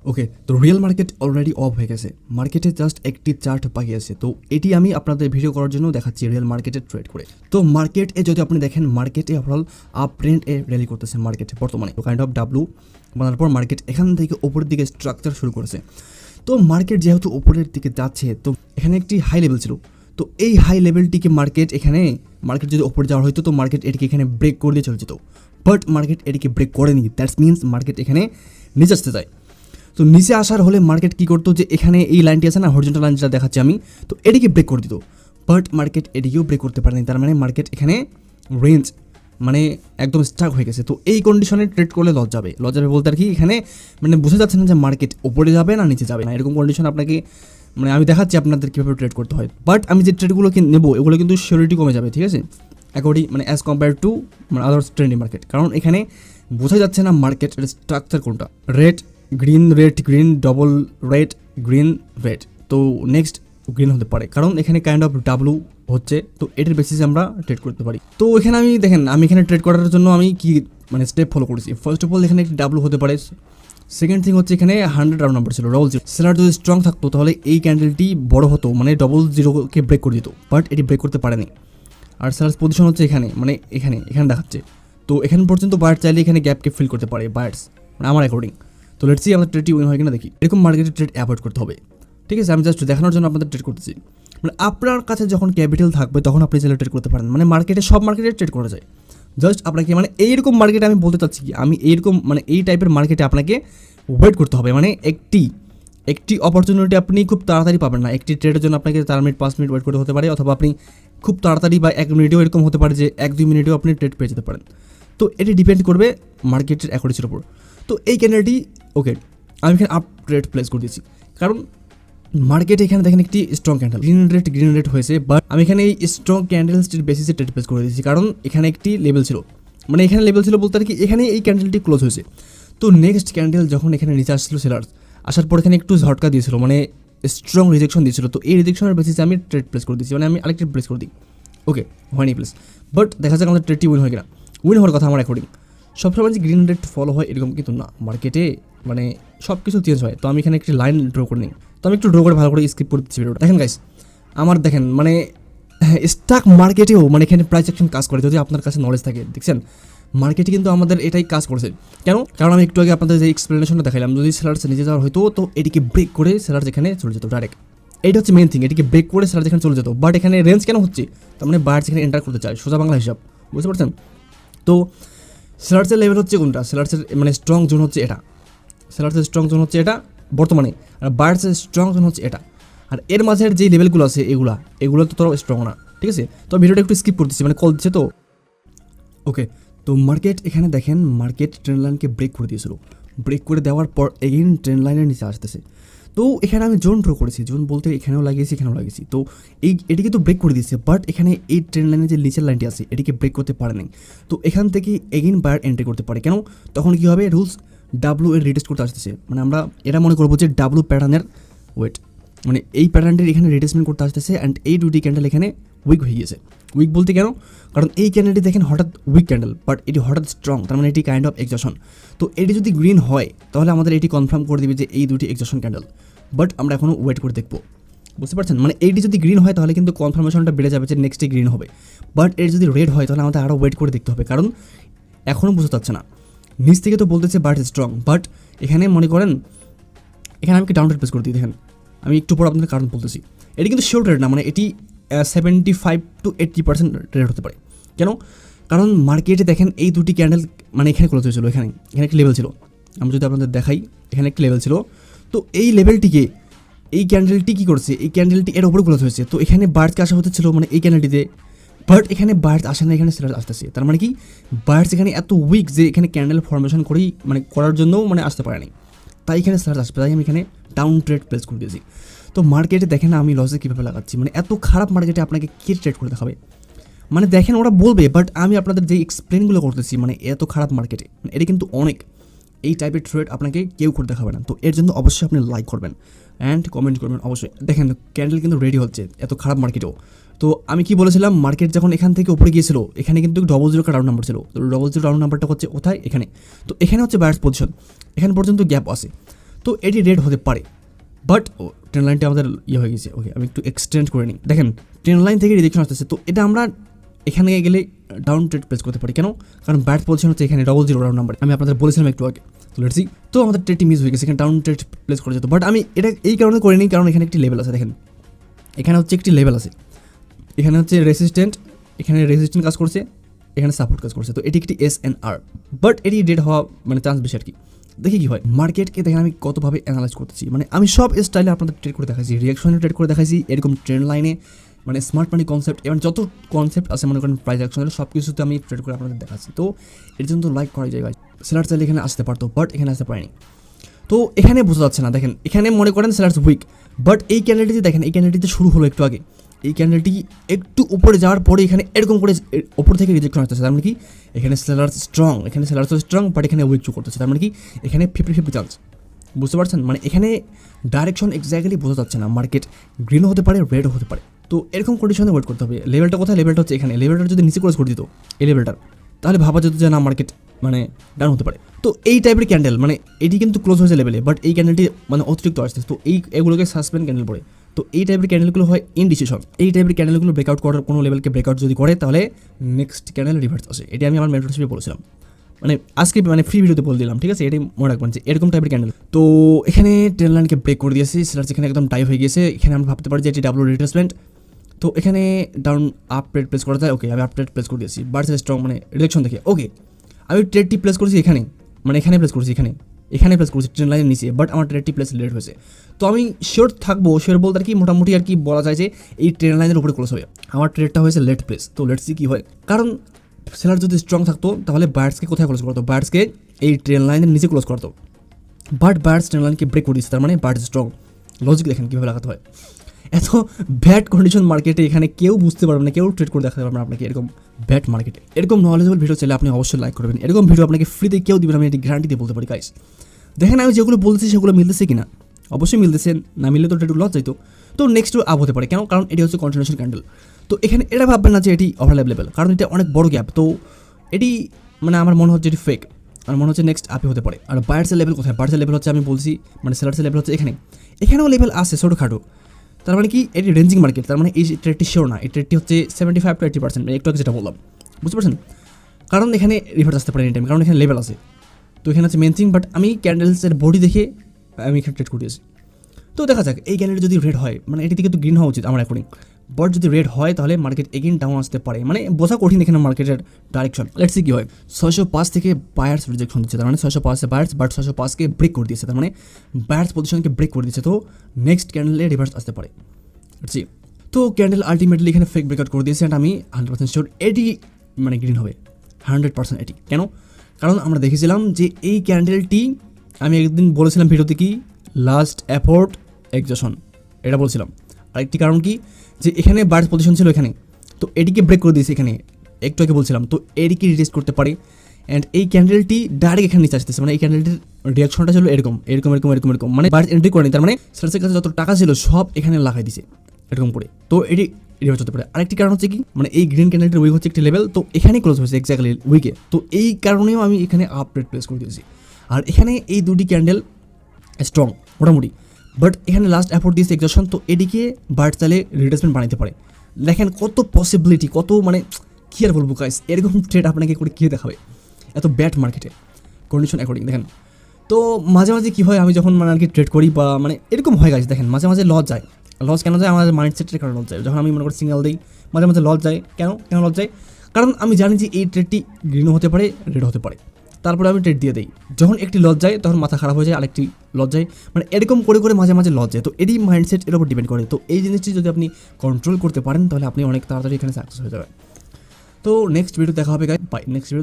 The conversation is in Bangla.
ওকে, তো রিয়েল মার্কেট অলরেডি অফ হয়ে গেছে, মার্কেটে জাস্ট একটি চার্ট বাকি আছে। তো এটি আমি আপনাদের ভিডিও করার জন্য দেখাচ্ছি রিয়েল মার্কেটে ট্রেড করে। তো মার্কেটে যদি আপনি দেখেন, মার্কেটে ওভারঅল আপ ট্রেন্ড এ র্যালি করতেছে মার্কেটে বর্তমানে। তো কাইন্ড অফ ডাব্লু বানার পর মার্কেট এখান থেকে উপরের দিকে স্ট্রাকচার শুরু করেছে। তো মার্কেট যেহেতু উপরের দিকে যাচ্ছে, তো এখানে একটি হাই লেভেল ছিল। তো এই হাই লেভেলটিকে মার্কেট যদি উপরে যাওয়ার হয়তো, তো মার্কেট এটিকে এখানে ব্রেক করে দিয়ে চলে যেত। বাট মার্কেট এটিকে ব্রেক করেনি, দ্যাটস মিনস মার্কেট এখানে নিচে আসতে যায়। তো নিচে আসার হলে মার্কেট কী করতো, যে এখানে এই লাইনটি আছে না, হরিজন্টাল লাইন যেটা দেখাচ্ছি আমি, তো এটিকে ব্রেক করে দিত। বাট মার্কেট এটিকেও ব্রেক করতে পারেনি, তার মানে মার্কেট এখানে রেঞ্জ একদম স্টাক হয়ে গেছে। তো এই কন্ডিশনে ট্রেড করলে লস যাবে বলতে আর কি, এখানে বোঝা যাচ্ছে না যে মার্কেট উপরে যাবে না নিচে যাবে না, এরকম কন্ডিশন আপনাকে আমি দেখাচ্ছি আপনাদের কীভাবে ট্রেড করতে হয়। বাট আমি যে ট্রেডগুলো নেবো এগুলো কিন্তু সিওরিটি কমে যাবে, ঠিক আছে, according as compare to others trending market. কারণ এখানে বোঝা যাচ্ছে না মার্কেটের স্ট্রাকচার কোনটা, red green double red green red. তো নেক্সট গ্রিন হতে পারে, কারণ এখানে কাইন্ড অফ ডাব্লু হচ্ছে। তো এটার বেসিসে আমরা ট্রেড করতে পারি। তো এখানে আমি এখানে ট্রেড করার জন্য আমি কি স্টেপ ফলো করেছি। ফার্স্ট অফ অল এখানে একটি ডাব্লু হতে পারে। সেকেন্ড থিং হচ্ছে এখানে 100 রাউন্ড নাম্বার ছিল, ডবল জিরো। সেলার যদি স্ট্রং থাকতো তাহলে এই ক্যান্ডেলটি বড় হতো, ডবল জিরোকে ব্রেক করে দিত। বাট এটি ব্রেক করতে পারেনি। আর সেলার্স পজিশন হচ্ছে এখানে এখানে দেখাচ্ছে। তো এখান পর্যন্ত বায়ার চাইলে এখানে গ্যাপকে ফিল করতে পারে বায়ার্স, আমার অ্যাকর্ডিং। তো লেটস সি আমাদের ট্রেডটি উইন হয় কিনা দেখি। এরকম মার্কেটে ট্রেড অ্যাভয়েড করতে হবে, ঠিক আছে। আমি জাস্ট দেখানোর জন্য আপনাদের ট্রেড করতেছি। আপনার কাছে যখন ক্যাপিটাল থাকবে তখন আপনি চাইলে ট্রেড করতে পারেন। মার্কেটে সব মার্কেটে ট্রেড করা যায়। জাস্ট আপনাকে এইরকম মার্কেটে আমি বলতে চাচ্ছি কি, আমি এইরকম এই টাইপের মার্কেটে আপনাকে ওয়েট করতে হবে। একটি অপরচুনিটি আপনি খুব তাড়াতাড়ি পাবেন না। একটি ট্রেডের জন্য আপনাকে 4 মিনিট 5 মিনিট ওয়েট করতে হতে পারে, অথবা আপনি খুব তাড়াতাড়ি বা 1 মিনিটেও এরকম হতে পারে যে 1-2 মিনিটেও আপনি ট্রেড পেয়ে যেতে পারেন। তো এটি ডিপেন্ড করবে মার্কেটের অ্যাকুরেসির উপর। তো এই ক্যান্ডেলটি ওকে, আমি এখানে আপ ট্রেড প্লেস করে দিয়েছি, কারণ মার্কেটে এখানে দেখেন একটি স্ট্রং ক্যান্ডেল গ্রিন রেড হয়েছে। বাট আমি এখানে এই স্ট্রং ক্যান্ডেলসটির বেসিসে ট্রেড প্লেস করে দিয়েছি, কারণ এখানে একটি লেভেল ছিল। এখানে লেভেল ছিল বলতে আর কি, এখানে এই ক্যান্ডেলটি ক্লোজ হয়েছে। তো নেক্সট ক্যান্ডেল যখন এখানে নিচে আসছিল সেলার্স, আসার পর এখানে একটু ঝটকা দিয়েছিল, স্ট্রং রিজেকশন দিয়েছিল। তো এই রিজেকশনের বেসিসে আমি ট্রেড প্লেস করে দিয়েছি, আমি আরেকটি প্লেস করে দিই। ওকে, হয়নি প্লেস। বাট দেখা যাক আমাদের ট্রেডটি উইন হয় কিনা। উইন হওয়ার কথা আমার অ্যাকর্ডিং। সবসময় যে গ্রিন রেড ফলো হয় এরকম কিন্তু না, মার্কেটে সব কিছু চেঞ্জ হয়। তো আমি এখানে একটি লাইন ড্র করে নিই। তো আমি একটু ড্র করে ভালো করে স্কিপ করে দিচ্ছি ভিডিওটা। দেখেন গাইস, আমার স্টক মার্কেটেও এখানে প্রাইস অ্যাকশন কাজ করে, যদি আপনার কাছে নলেজ থাকে। দেখছেন, মার্কেটে কিন্তু আমাদের এটাই কাজ করেছে। কেন? কারণ আমি একটু আগে আপনাদের যে এক্সপ্লেনেশনটা দেখালাম, যদি সেলার্স নিচে যাওয়ার হয়তো, তো এটিকে ব্রেক করে সেলার্স এখানে চলে যেত ডাইরেক্ট। এটা হচ্ছে মেন থিং, এটিকে ব্রেক করে সেলার্স এখানে চলে যেত। বাট এখানে রেঞ্জ কেন হচ্ছে, তার বায়ার্স এখানে এন্টার করতে চায়, সোজা বাংলা হিসাব, বুঝতে পারছেন? তো সেলার্সের লেভেল হচ্ছে কোনটা, সেলার্সের স্ট্রং জোন হচ্ছে এটা, সেলার্সের স্ট্রং জোন হচ্ছে এটা বর্তমানে, আর বায়ার্সের স্ট্রং জোন হচ্ছে এটা। আর এর মাঝের যে লেভেলগুলো আছে এগুলো তো তোরা স্ট্রং না, ঠিক আছে। তো ভিডিওটা একটু স্কিপ করতেছি, কল দিচ্ছে তো। ওকে, তো মার্কেট এখানে দেখেন, মার্কেট ট্রেন্ড লাইনকে ব্রেক করে দিয়েছিল। ব্রেক করে দেওয়ার পর এগেইন ট্রেন্ড লাইনের নিচে আসতেছে। তো এখানে আমি জোন ড্র করেছি, জোন বলতে এখানেও লাগিয়েছি এখানেও লাগিয়েছি। তো এটিকে তো ব্রেক করে দিয়েছে, বাট এখানে এই ট্রেন্ড লাইনের যে নিচের লাইনটি আছে এটিকে ব্রেক করতে পারে নাই। তো এখান থেকে এগেইন বায়ার এন্ট্রি করতে পারে। কেন? তখন কী হবে, রুলস ডাব্লু এর রিটেস্ট করতে আসতেছে। আমরা এটা মনে করবো যে ডাব্লু প্যাটার্নের ওয়েট, এই প্যাটার্নটির এখানে রিটেসমেন্ট করতে আসতেছে। অ্যান্ড এই দুটি ক্যান্ডেল এখানে উইক হয়ে গিয়েছে। উইক বলতে কেন? কারণ এই ক্যান্ডেলটি দেখেন হঠাৎ উইক ক্যান্ডেল, বাট এটি হঠাৎ স্ট্রং, তার এটি কাইন্ড অফ এক্সজশন। তো এটি যদি গ্রিন হয় তাহলে আমাদের এটি কনফার্ম করে দিবে যে এই দুটি এক্সজশন ক্যান্ডেল। বাট আমরা এখনও ওয়েট করে দেখবো, বুঝতে পারছেন? এইটি যদি গ্রিন হয় তাহলে কিন্তু কনফার্মেশনটা বেড়ে যাবে যে নেক্সটে গ্রিন হবে। বাট এর যদি রেড হয় তাহলে আমাদের আরও ওয়েট করে দেখতে হবে, কারণ এখনও বোঝা যাচ্ছে না। নিচ থেকে তো বলতেছে বাট স্ট্রং, বাট এখানে মনে করেন এখানে আমি ডাউন ট্রেড প্লেস করে দিই। দেখেন, আমি একটু পর আপনাদের কারণ বলতেছি। এটি কিন্তু শিওর ট্রেড না, এটি 75 to 80% ট্রেড হতে পারে। কেন? কারণ মার্কেটে দেখেন এই দুটি ক্যান্ডেল এখানে ক্লোজ হয়েছিল, এখানে একটি লেভেল ছিল। আমি যদি আপনাদের দেখাই, এখানে একটি লেভেল ছিল। তো এই লেভেলটিকে এই ক্যান্ডেলটি কী করছে, এই ক্যান্ডেলটি এর ওপরে ক্লোজ হয়েছে। তো এখানে বায়ার্সকে আসা হতে ছিল এই ক্যান্ডেলটিতে, বাট এখানে বায়ার্স আসে না, এখানে সেলার্স আসতেছে। তার কি বায়ার্স এখানে এত উইক যে এখানে ক্যান্ডেল ফরমেশন করেই করার জন্য আসতে পারেনি, তাই এখানে সেলার্স আসবে। তাই আমি এখানে ডাউন ট্রেড প্লেস করে দিয়েছি। তো মার্কেটে দেখেন আমি লসে কীভাবে লাগাচ্ছি, এত খারাপ মার্কেটে আপনাকে কে ট্রেড করে দেখাবে? দেখেন ওরা বলবে, বাট আমি আপনাদের যে এক্সপ্লেনগুলো করতেছি এত খারাপ মার্কেটে এটা কিন্তু অনেক, এই টাইপের ট্রেড আপনাকে কেউ করে দেখাবে না। তো এর জন্য অবশ্যই আপনি লাইক করবেন অ্যান্ড কমেন্ট করবেন অবশ্যই। দেখেন ক্যান্ডেল কিন্তু রেডি হচ্ছে এত খারাপ মার্কেটেও। তো আমি কি বলেছিলাম, মার্কেট যখন এখান থেকে উপরে গিয়েছিল এখানে কিন্তু 00 রাউন্ড নাম্বার ছিল। তো 00 রাউন্ড নাম্বারটা হচ্ছে কোথায়, এখানে। তো এখানে হচ্ছে বায়ার্স পজিশন, এখান পর্যন্ত গ্যাপ আছে। তো এটি রেড হতে পারে, বাট ট্রেন লাইনটা আমাদের ইয়ে হয়ে গেছে। ওকে, আমি একটু এক্সটেন্ড করে নিই। দেখেন ট্রেন লাইন থেকে রিজেকশন আসতেছে, তো এটা আমরা এখানে গেলে ডাউন ট্রেড প্লেস করতে পারি। কেন? কারণ ব্যাট পজিশন হচ্ছে এখানে 00 রাউন্ড নাম্বার, আমি আপনাদের বলেছিলাম একটু আগে। তো লেটস সি, তো আমাদের ট্রেডটি মিস হয়ে গেছে, এখানে ডাউন ট্রেড প্লেস করে যেত, বাট আমি এটা এই কারণে করিনি, কারণ এখানে একটি লেভেল আছে। দেখেন এখানে হচ্ছে একটি লেভেল আছে, এখানে হচ্ছে রেসিস্ট্যান্ট, এখানে রেসিস্ট্যান্ট কাজ করছে, এখানে সাপোর্ট কাজ করছে, তো এটি একটি SNR, বাট এটি ডেড হওয়া মানে চান্স বেশি আর কি। দেখি কি হয়। মার্কেটকে দেখেন আমি কতভাবে অ্যানালাইজ করতেছি, মানে আমি সব স্টাইলে আপনাদের ট্রেড করে দেখাইছি, রিয়াকশনে ট্রেড করে দেখাইছি, এরকম ট্রেন্ড লাইনে, মানে স্মার্ট মানি কনসেপ্ট, এবং যত কনসেপ্ট আছে মনে করেন প্রাইস অ্যাকশনের সব কিছুতে আমি ট্রেড করে আপনাদের দেখাচ্ছি। তো এর জন্য তো লাইক করাই যায় ভাই। সেলার চাইলে এখানে আসতে পারতো, বাট এখানে আসতে পারেনি। তো এখানে বোঝা যাচ্ছে না, দেখেন এখানে মনে করেন সেলার্স উইক, বাট এই ক্যান্ডেলটিতে দেখেন, এই ক্যান্ডেলটিতে শুরু হলো একটু আগে, এই ক্যান্ডেলটি একটু উপরে যাওয়ার পরে এখানে এরকম করে ওপর থেকে রিজেকশন আসতেছে, তার মানে কি এখানে সেলার্স স্ট্রং, এখানে সেলার্স স্ট্রং, বাট এখানে উইক শো করতেছে, তার মানে কি এখানে 50-50 চান্স। বুঝতে পারছেন? মানে এখানে ডাইরেকশন এক্স্যাক্টলি বোঝা যাচ্ছে না, মার্কেট গ্রিনও হতে পারে, রেডও হতে পারে। তো এরকম কন্ডিশনে ওয়েট করতে হবে। লেভেলটা কোথায়? লেভেলটা হচ্ছে এখানে। লেভেলটা যদি নিচে ক্লোজ করে দিত এই লেভেলটার, তাহলে ভাবা যেত যে না মার্কেট মানে ডাউন হতে পারে। তো এই টাইপের ক্যান্ডেল, মানে এটি কিন্তু ক্লোজ হয়েছে লেভেলে, বাট এই ক্যান্ডেলটি মানে অতিরিক্ত আসছে, তো এগুলোকে সাসপেন্ড ক্যান্ডেল পড়ে। তো এই টাইপের ক্যান্ডেলগুলো হয় ইনডিসিশন। এই টাইপের ক্যান্ডেলগুলো ব্রেকআউট করার, কোনো লেভেলকে ব্রেকআউট যদি করে, তাহলে নেক্সট ক্যান্ডেল রিভার্স আসে। এটি আমি আমার মেন্টরশিপে বলেছিলাম, মানে আজকে মানে ফ্রি ভিডিওতে বলে দিলাম, ঠিক আছে? এটাই মনে রাখবেন যে এরকম টাইপের ক্যান্ডেল। তো এখানে ট্রেন লাইনকে ব্রেক করে দিয়েছি, সেলার্স এখানে একদম ডাইভ হয়ে গিয়েছে। এখানে আমরা ভাবতে পারি যে এটি ডাবল রিট্রেসমেন্ট। তো এখানে ডাউন আপ ট্রেড প্লেস করা যায়। ওকে, আমি আপ ট্রেড প্লেস করে দিয়েছি, বার্সেল স্ট্রং মানে রিডাকশন দেখে। ওকে, আমি ট্রেডটি প্লেস করেছি এখানে, মানে এখানে প্লেস করেছি, এখানে প্লেস করেছি ট্রেন লাইনের নিচে, বাট আমার ট্রেডটি প্লেস লেট হয়েছে। তো আমি শিওর থাকবো, শিওর বলতে আর কি মোটামুটি আর কি বলা যায় যে এই ট্রেন লাইনের উপরে ক্লোজ হবে। আমার ট্রেডটা হয়েছে লেট প্লেস। তো লেটস সি কী হয়, কারণ সেলার যদি স্ট্রং থাকতো তাহলে বায়ার্সকে কোথায় ক্লোজ করতো? বায়ার্সকে এই ট্রেন লাইনের নিচে ক্লোজ করতো, বাট বায়ার্স ট্রেন লাইনকে ব্রেক করে দিচ্ছে, তার মানে বায়ার্স স্ট্রং। লজিক দেখেন কীভাবে লাগাতে হয়। এত ব্যাড কন্ডিশন মার্কেটে এখানে কেউ বুঝতে পারবে না, কেউ ট্রেড করে দেখাতে পারবে না আপনাকে এরকম ব্যাড মার্কেটে। এরকম নলেজেবল ভিডিও চাইলে আপনি অবশ্যই লাইক করবেন। এরকম ভিডিও আপনাকে ফ্রিতে কেউ দিবেন, আমি এটি গ্যারান্টি দিয়ে বলতে পারি গাইস। দেখেন আমি যেগুলো বলতেছি সেগুলো মিলতেছে কিনা, অবশ্যই মিলতেছে, না মিললে তো ট্রেড লস যাইতো। তো নেক্সট আপ হতে পারে, কেন? কারণ এটি হচ্ছে কন্টিনিউশন ক্যান্ডেল। তো এখানে এটা ভাববেন না যে এটি ওভারল্যাপ লেভেল, কারণ এটা অনেক বড় গ্যাপ। তো এটি মানে আমার মনে হচ্ছে এটি ফেক, আমার মনে হচ্ছে নেক্সট আপে হতে পারে। আর বায়ার্সের লেভেল কোথায়? বায়ার্সের লেভেল হচ্ছে আমি বলছি, মানে সেলার্সের লেভেল হচ্ছে এখানেও লেভেল আছে ছোটোখাটো। তার মানে কি এটি রেঞ্জিং মার্কেট, তার মানে এই ট্রেডটি শিওর না, এই ট্রেডটি হচ্ছে 75-80%, একটু আগে যেটা বললাম, বুঝতে পারছেন? কারণ এখানে রিভার্স আসতে পারে এনি টাইম, কারণ এখানে লেভেল আছে। তো এখানে হচ্ছে মেন থিং, বাট আমি ক্যান্ডেলসের বডি দেখে আমি এখানে ট্রেড করে দিয়েছি। তো দেখা যাক এই ক্যান্ডেল যদি রেড হয়, মানে এটি থেকে তো গ্রিন হওয়া উচিত আমার অ্যাকর্ডিং, বাট যদি রেড হয় তাহলে মার্কেট এগেইন ডাউন আসতে পারে, মানে বোঝা কঠিন এখানে মার্কেটের ডাইরেকশন। লেটস সি কী হয়। 605 থেকে বায়ার্স রিজেকশন দিচ্ছে, তার মানে 605 বায়ার্স, বাট 605কে ব্রেক করে দিয়েছে, তার মানে বায়ার্স পজিশনকে ব্রেক করে দিয়েছে। তো নেক্সট ক্যান্ডেলে রিভার্স আসতে পারে। Let's see. তো ক্যান্ডেল আলটিমেটলি এখানে ফেক ব্রেকআউট করে দিয়েছে, অ্যান্ড আমি 100% শিওর এটি মানে গ্রিন হবে, 100% এটি। কেন? কারণ আমরা দেখেছিলাম যে এই ক্যান্ডেলটি, আমি একদিন বলেছিলাম ভিডিওতে কি লাস্ট অ্যাফোর্ট এক্সজশন, এটা বলছিলাম। আরেকটি কারণ কি, যে এখানে বায়ার্স পজিশন ছিল এখানে, তো এটিকে ব্রেক করে দিয়েছে এখানে, একটু আগে বলছিলাম। তো এটিকে রিটেস্ট করতে পারে, অ্যান্ড এই ক্যান্ডেলটি ডাইরেক্ট এখানে নিচে আসতেছে, মানে এই ক্যান্ডেলটির রিয়াকশনটা ছিল এরকম, মানে বায়ার্স এন্ট্রি করেনি, তার মানে সেলসের কাছে যত টাকা ছিল সব এখানে লাগাই দিছে এরকম করে। তো এটি রিভার্স হতে পারে। আরেকটি কারণ হচ্ছে কি, মানে এই গ্রিন ক্যান্ডেলটির উইক হচ্ছে একটি লেভেল, তো এখানেই ক্লোজ হয়েছে এক্স্যাক্টলি উইকে। তো এই কারণেও আমি এখানে আপ ট্রেড প্লেস করে দিয়েছি। আর এখানে এই দুটি ক্যান্ডেল স্ট্রং মোটামুটি, বাট এখানে লাস্ট অ্যাফোর্ট দিয়েছে এক্সজশন, তো এটিকে বায়ার্স চাইলে রিট্রেসমেন্ট বানাতে পারে। দেখেন কত পসিবিলিটি, কত মানে কী আর বলবো গাইস, এরকম ট্রেড আপনাকে করে কে দেখাবে এত ব্যাড মার্কেটে কন্ডিশন অ্যাকর্ডিং। দেখেন তো মাঝে মাঝে কী হয়, আমি যখন মানে আর কি ট্রেড করি বা মানে এরকম হয় গাইস, দেখেন মাঝে মাঝে লস যায়। লস কেন যায়? আমাদের মাইন্ডসেটের কারণে লস যায়। যখন আমি মনে করি সিগন্যাল দিই, মাঝে মাঝে লস যায়। কেন লস যায়? কারণ আমি জানি যে এই ট্রেডটি গ্রিনও হতে পারে, রেড হতে পারে, তারপরে আমি ট্রেড দিয়ে দিই। যখন একটি লস যায় তখন মাথা খারাপ হয়ে যায়, আরেকটি লস যায়, মানে এরকম করে মাঝে মাঝে লস যায়। তো এটি মাইন্ডসেট এর উপর ডিপেন্ড করে। তো এই জিনিসটি যদি আপনি কন্ট্রোল করতে পারেন তাহলে আপনি অনেক তাড়াতাড়ি এখানে সাকসেস হয়ে যাবেন। তো নেক্সট ভিডিও দেখা হবে গাইস, বাই। Next video